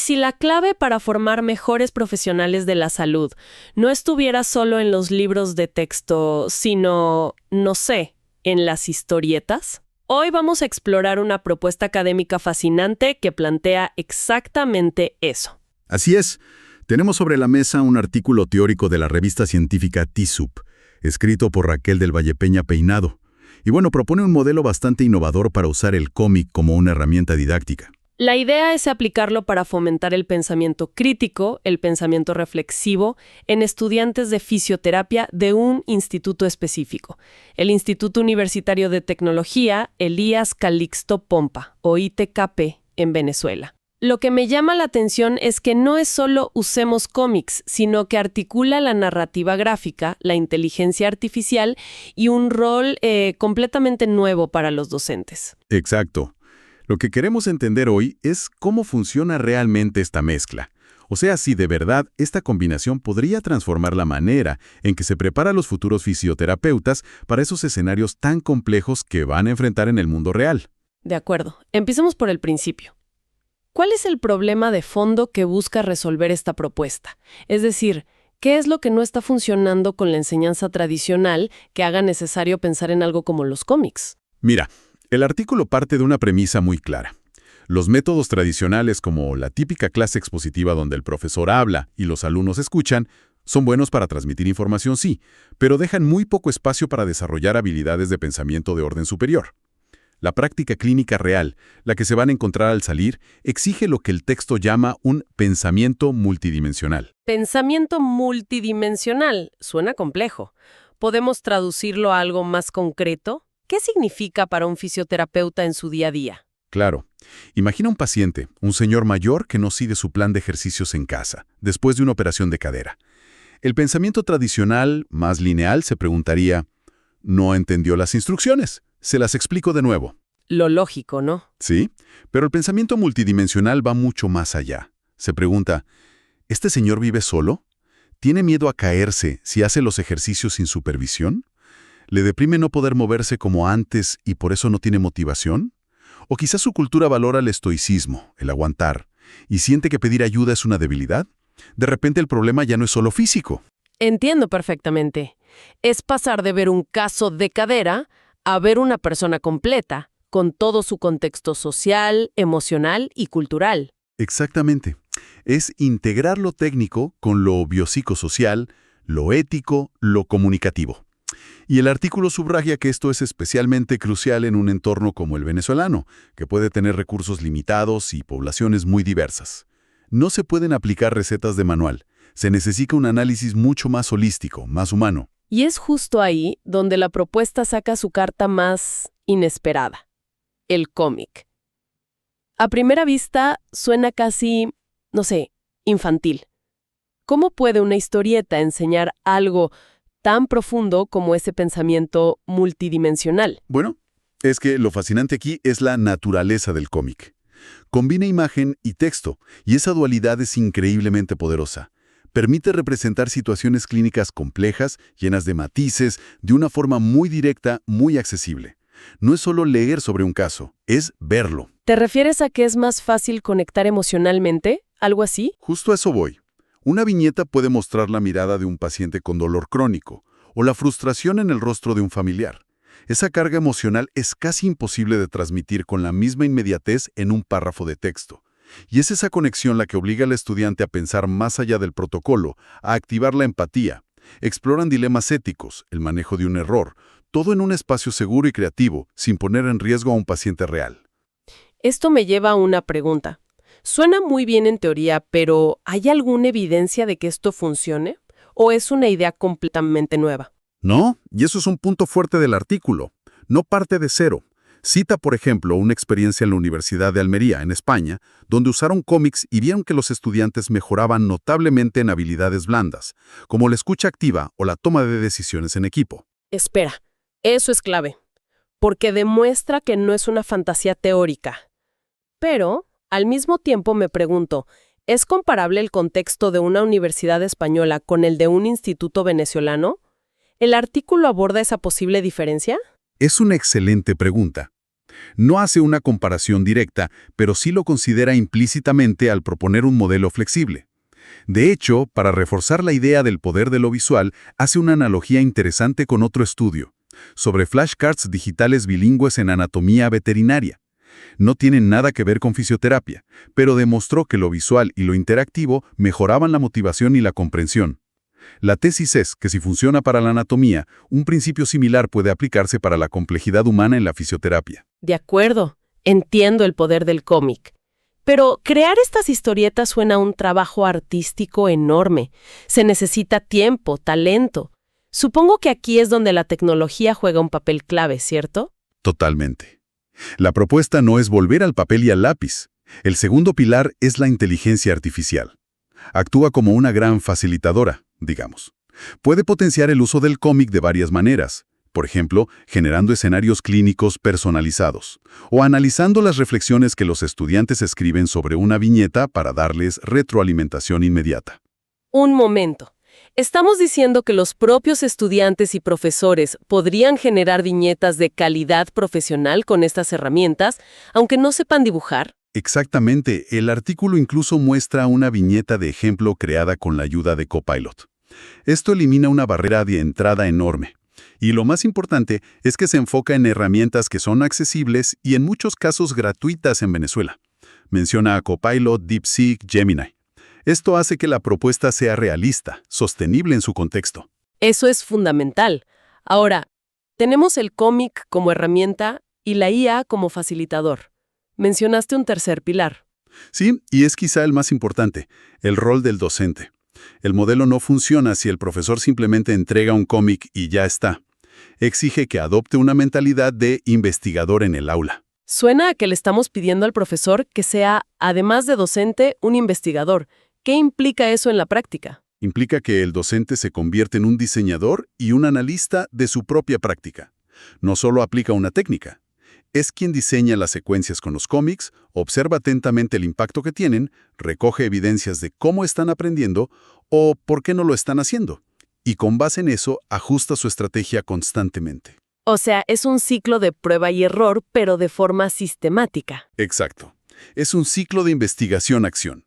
si la clave para formar mejores profesionales de la salud no estuviera solo en los libros de texto, sino, no sé, en las historietas? Hoy vamos a explorar una propuesta académica fascinante que plantea exactamente eso. Así es. Tenemos sobre la mesa un artículo teórico de la revista científica TSUP, escrito por Raquel del Valle Peña Peinado. Y bueno, propone un modelo bastante innovador para usar el cómic como una herramienta didáctica. La idea es aplicarlo para fomentar el pensamiento crítico, el pensamiento reflexivo, en estudiantes de fisioterapia de un instituto específico, el Instituto Universitario de Tecnología Elías Calixto Pompa, o ITKP, en Venezuela. Lo que me llama la atención es que no es solo usemos cómics, sino que articula la narrativa gráfica, la inteligencia artificial y un rol completamente nuevo para los docentes. Exacto. Lo que queremos entender hoy es cómo funciona realmente esta mezcla. O sea, si de verdad esta combinación podría transformar la manera en que se prepara a los futuros fisioterapeutas para esos escenarios tan complejos que van a enfrentar en el mundo real. De acuerdo. Empecemos por el principio. ¿Cuál es el problema de fondo que busca resolver esta propuesta? Es decir, ¿qué es lo que no está funcionando con la enseñanza tradicional que haga necesario pensar en algo como los cómics? Mira, el artículo parte de una premisa muy clara. Los métodos tradicionales, como la típica clase expositiva donde el profesor habla y los alumnos escuchan, son buenos para transmitir información, sí, pero dejan muy poco espacio para desarrollar habilidades de pensamiento de orden superior. La práctica clínica real, la que se van a encontrar al salir, exige lo que el texto llama un pensamiento multidimensional. Pensamiento multidimensional. Suena complejo. ¿Podemos traducirlo a algo más concreto? ¿Qué significa para un fisioterapeuta en su día a día? Claro. Imagina un paciente, un señor mayor que no sigue su plan de ejercicios en casa, después de una operación de cadera. El pensamiento tradicional, más lineal, se preguntaría, ¿no entendió las instrucciones? Se las explico de nuevo. Lo lógico, ¿no? Sí, pero el pensamiento multidimensional va mucho más allá. Se pregunta, ¿este señor vive solo? ¿Tiene miedo a caerse si hace los ejercicios sin supervisión? ¿Le deprime no poder moverse como antes y por eso no tiene motivación? ¿O quizás su cultura valora el estoicismo, el aguantar, y siente que pedir ayuda es una debilidad? De repente el problema ya no es solo físico. Entiendo perfectamente. Es pasar de ver un caso de cadera a ver una persona completa, con todo su contexto social, emocional y cultural. Exactamente. Es integrar lo técnico con lo biopsicosocial, lo ético, lo comunicativo. Y el artículo subraya que esto es especialmente crucial en un entorno como el venezolano, que puede tener recursos limitados y poblaciones muy diversas. No se pueden aplicar recetas de manual. Se necesita un análisis mucho más holístico, más humano. Y es justo ahí donde la propuesta saca su carta más inesperada: el cómic. A primera vista suena casi, no sé, infantil. ¿Cómo puede una historieta enseñar algo tan profundo como ese pensamiento multidimensional? Bueno, es que lo fascinante aquí es la naturaleza del cómic. Combina imagen y texto, y esa dualidad es increíblemente poderosa. Permite representar situaciones clínicas complejas, llenas de matices, de una forma muy directa, muy accesible. No es solo leer sobre un caso, es verlo. ¿Te refieres a que es más fácil conectar emocionalmente? ¿Algo así? Justo a eso voy. Una viñeta puede mostrar la mirada de un paciente con dolor crónico, o la frustración en el rostro de un familiar. Esa carga emocional es casi imposible de transmitir con la misma inmediatez en un párrafo de texto. Y es esa conexión la que obliga al estudiante a pensar más allá del protocolo, a activar la empatía. Exploran dilemas éticos, el manejo de un error, todo en un espacio seguro y creativo, sin poner en riesgo a un paciente real. Esto me lleva a una pregunta. Suena muy bien en teoría, pero ¿hay alguna evidencia de que esto funcione? ¿O es una idea completamente nueva? No, y eso es un punto fuerte del artículo. No parte de cero. Cita, por ejemplo, una experiencia en la Universidad de Almería, en España, donde usaron cómics y vieron que los estudiantes mejoraban notablemente en habilidades blandas, como la escucha activa o la toma de decisiones en equipo. Espera, eso es clave, porque demuestra que no es una fantasía teórica. Pero, al mismo tiempo me pregunto, ¿es comparable el contexto de una universidad española con el de un instituto venezolano? ¿El artículo aborda esa posible diferencia? Es una excelente pregunta. No hace una comparación directa, pero sí lo considera implícitamente al proponer un modelo flexible. De hecho, para reforzar la idea del poder de lo visual, hace una analogía interesante con otro estudio, sobre flashcards digitales bilingües en anatomía veterinaria. No tienen nada que ver con fisioterapia, pero demostró que lo visual y lo interactivo mejoraban la motivación y la comprensión. La tesis es que si funciona para la anatomía, un principio similar puede aplicarse para la complejidad humana en la fisioterapia. De acuerdo, entiendo el poder del cómic. Pero crear estas historietas suena a un trabajo artístico enorme. Se necesita tiempo, talento. Supongo que aquí es donde la tecnología juega un papel clave, ¿cierto? Totalmente. La propuesta no es volver al papel y al lápiz. El segundo pilar es la inteligencia artificial. Actúa como una gran facilitadora, digamos. Puede potenciar el uso del cómic de varias maneras. Por ejemplo, generando escenarios clínicos personalizados, o analizando las reflexiones que los estudiantes escriben sobre una viñeta para darles retroalimentación inmediata. Un momento. ¿Estamos diciendo que los propios estudiantes y profesores podrían generar viñetas de calidad profesional con estas herramientas, aunque no sepan dibujar? Exactamente, el artículo incluso muestra una viñeta de ejemplo creada con la ayuda de Copilot. Esto elimina una barrera de entrada enorme. Y lo más importante es que se enfoca en herramientas que son accesibles y en muchos casos gratuitas en Venezuela. Menciona a Copilot, DeepSeek, Gemini. Esto hace que la propuesta sea realista, sostenible en su contexto. Eso es fundamental. Ahora, tenemos el cómic como herramienta y la IA como facilitador. Mencionaste un tercer pilar. Sí, y es quizá el más importante, el rol del docente. El modelo no funciona si el profesor simplemente entrega un cómic y ya está. Exige que adopte una mentalidad de investigador en el aula. Suena a que le estamos pidiendo al profesor que sea, además de docente, un investigador. ¿Qué implica eso en la práctica? Implica que el docente se convierte en un diseñador y un analista de su propia práctica. No solo aplica una técnica. Es quien diseña las secuencias con los cómics, observa atentamente el impacto que tienen, recoge evidencias de cómo están aprendiendo o por qué no lo están haciendo. Y con base en eso, ajusta su estrategia constantemente. O sea, es un ciclo de prueba y error, pero de forma sistemática. Exacto. Es un ciclo de investigación-acción.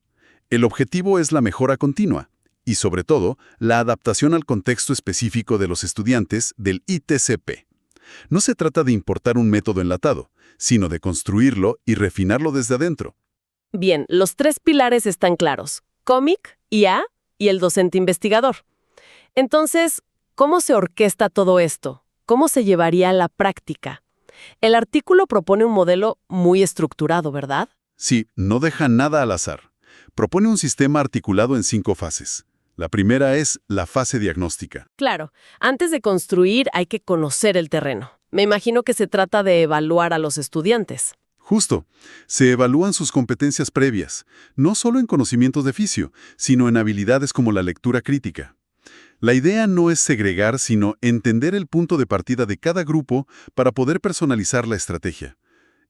El objetivo es la mejora continua y, sobre todo, la adaptación al contexto específico de los estudiantes del ITCP. No se trata de importar un método enlatado, sino de construirlo y refinarlo desde adentro. Bien, los tres pilares están claros: cómic, IA y el docente investigador. Entonces, ¿cómo se orquesta todo esto? ¿Cómo se llevaría a la práctica? El artículo propone un modelo muy estructurado, ¿verdad? Sí, no deja nada al azar. Propone un sistema articulado en 5 fases. La primera es la fase diagnóstica. Claro, antes de construir hay que conocer el terreno. Me imagino que se trata de evaluar a los estudiantes. Justo, se evalúan sus competencias previas, no solo en conocimientos de fisio, sino en habilidades como la lectura crítica. La idea no es segregar, sino entender el punto de partida de cada grupo para poder personalizar la estrategia.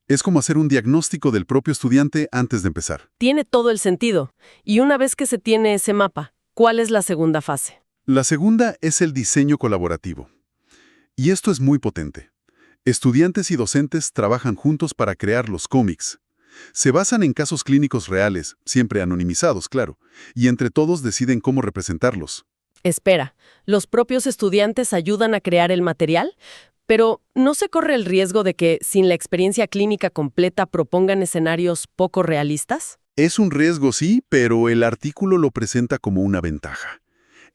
Es como hacer un diagnóstico del propio estudiante antes de empezar. Tiene todo el sentido. Y una vez que se tiene ese mapa, ¿cuál es la segunda fase? La segunda es el diseño colaborativo. Y esto es muy potente. Estudiantes y docentes trabajan juntos para crear los cómics. Se basan en casos clínicos reales, siempre anonimizados, claro, y entre todos deciden cómo representarlos. Espera, ¿los propios estudiantes ayudan a crear el material? Pero, ¿no se corre el riesgo de que, sin la experiencia clínica completa, propongan escenarios poco realistas? Es un riesgo, sí, pero el artículo lo presenta como una ventaja.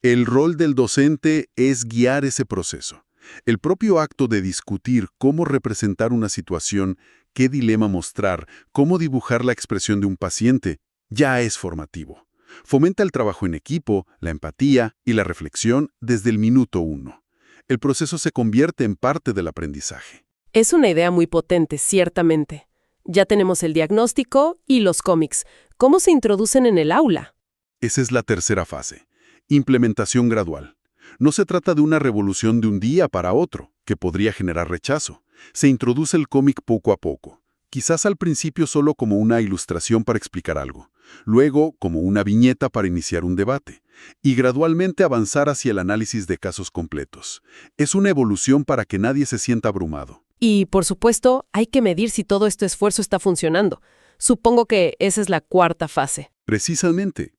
El rol del docente es guiar ese proceso. El propio acto de discutir cómo representar una situación, qué dilema mostrar, cómo dibujar la expresión de un paciente, ya es formativo. Fomenta el trabajo en equipo, la empatía y la reflexión desde el minuto 1. El proceso se convierte en parte del aprendizaje. Es una idea muy potente, ciertamente. Ya tenemos el diagnóstico y los cómics. ¿Cómo se introducen en el aula? Esa es la tercera fase. Implementación gradual. No se trata de una revolución de un día para otro, que podría generar rechazo. Se introduce el cómic poco a poco. Quizás al principio solo como una ilustración para explicar algo, luego como una viñeta para iniciar un debate, y gradualmente avanzar hacia el análisis de casos completos. Es una evolución para que nadie se sienta abrumado. Y, por supuesto, hay que medir si todo este esfuerzo está funcionando. Supongo que esa es la cuarta fase. Precisamente.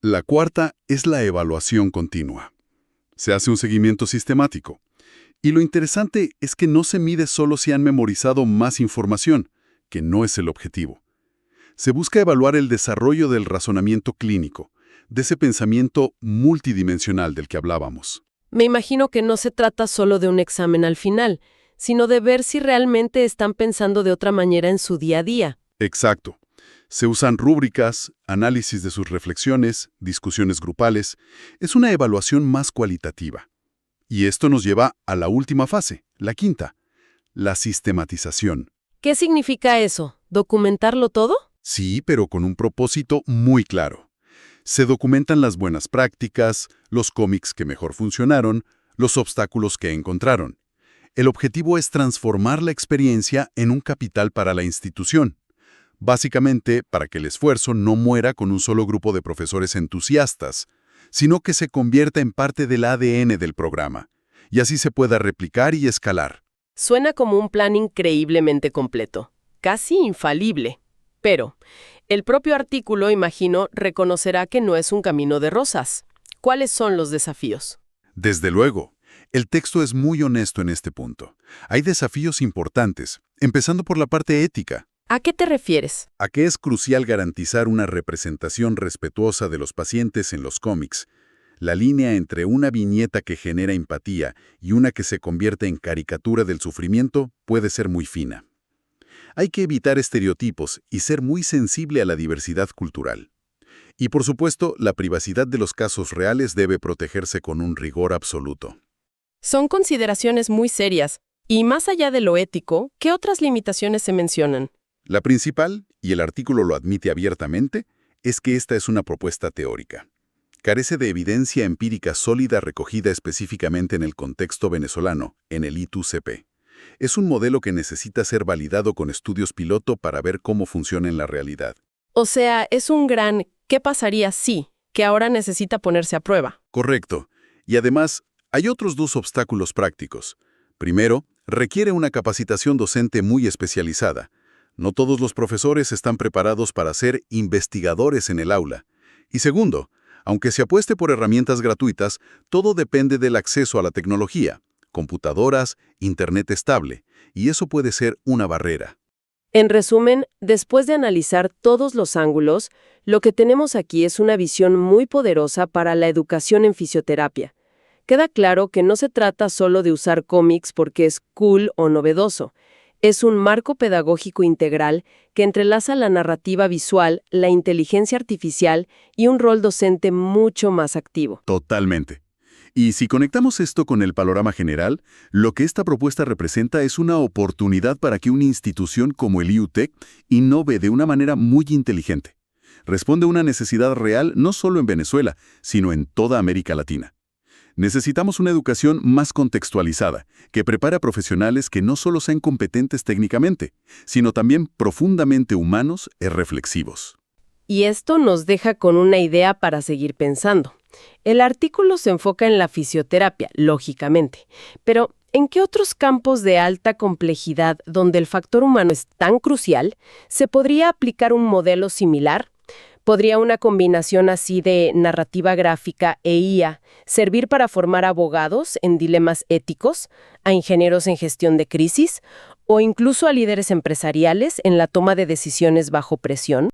La cuarta es la evaluación continua. Se hace un seguimiento sistemático. Y lo interesante es que no se mide solo si han memorizado más información, que no es el objetivo. Se busca evaluar el desarrollo del razonamiento clínico, de ese pensamiento multidimensional del que hablábamos. Me imagino que no se trata solo de un examen al final, sino de ver si realmente están pensando de otra manera en su día a día. Exacto. Se usan rúbricas, análisis de sus reflexiones, discusiones grupales. Es una evaluación más cualitativa. Y esto nos lleva a la última fase, la quinta, la sistematización. ¿Qué significa eso? ¿Documentarlo todo? Sí, pero con un propósito muy claro. Se documentan las buenas prácticas, los cómics que mejor funcionaron, los obstáculos que encontraron. El objetivo es transformar la experiencia en un capital para la institución. Básicamente, para que el esfuerzo no muera con un solo grupo de profesores entusiastas, sino que se convierta en parte del ADN del programa, y así se pueda replicar y escalar. Suena como un plan increíblemente completo, casi infalible. Pero el propio artículo, imagino, reconocerá que no es un camino de rosas. ¿Cuáles son los desafíos? Desde luego, el texto es muy honesto en este punto. Hay desafíos importantes, empezando por la parte ética. ¿A qué te refieres? A que es crucial garantizar una representación respetuosa de los pacientes en los cómics. La línea entre una viñeta que genera empatía y una que se convierte en caricatura del sufrimiento puede ser muy fina. Hay que evitar estereotipos y ser muy sensible a la diversidad cultural. Y por supuesto, la privacidad de los casos reales debe protegerse con un rigor absoluto. Son consideraciones muy serias. Y más allá de lo ético, ¿qué otras limitaciones se mencionan? La principal, y el artículo lo admite abiertamente, es que esta es una propuesta teórica. Carece de evidencia empírica sólida recogida específicamente en el contexto venezolano, en el I2CP. Es un modelo que necesita ser validado con estudios piloto para ver cómo funciona en la realidad. O sea, es un gran ¿qué pasaría si? Que ahora necesita ponerse a prueba. Correcto. Y además, hay otros dos obstáculos prácticos. Primero, requiere una capacitación docente muy especializada. No todos los profesores están preparados para ser investigadores en el aula. Y segundo, aunque se apueste por herramientas gratuitas, todo depende del acceso a la tecnología, computadoras, internet estable, y eso puede ser una barrera. En resumen, después de analizar todos los ángulos, lo que tenemos aquí es una visión muy poderosa para la educación en fisioterapia. Queda claro que no se trata solo de usar cómics porque es cool o novedoso. Es un marco pedagógico integral que entrelaza la narrativa visual, la inteligencia artificial y un rol docente mucho más activo. Totalmente. Y si conectamos esto con el panorama general, lo que esta propuesta representa es una oportunidad para que una institución como el IUTEC innove de una manera muy inteligente. Responde a una necesidad real no solo en Venezuela, sino en toda América Latina. Necesitamos una educación más contextualizada, que prepare a profesionales que no solo sean competentes técnicamente, sino también profundamente humanos y reflexivos. Y esto nos deja con una idea para seguir pensando. El artículo se enfoca en la fisioterapia, lógicamente, pero ¿en qué otros campos de alta complejidad donde el factor humano es tan crucial se podría aplicar un modelo similar? ¿Podría una combinación así de narrativa gráfica e IA servir para formar abogados en dilemas éticos, a ingenieros en gestión de crisis o incluso a líderes empresariales en la toma de decisiones bajo presión?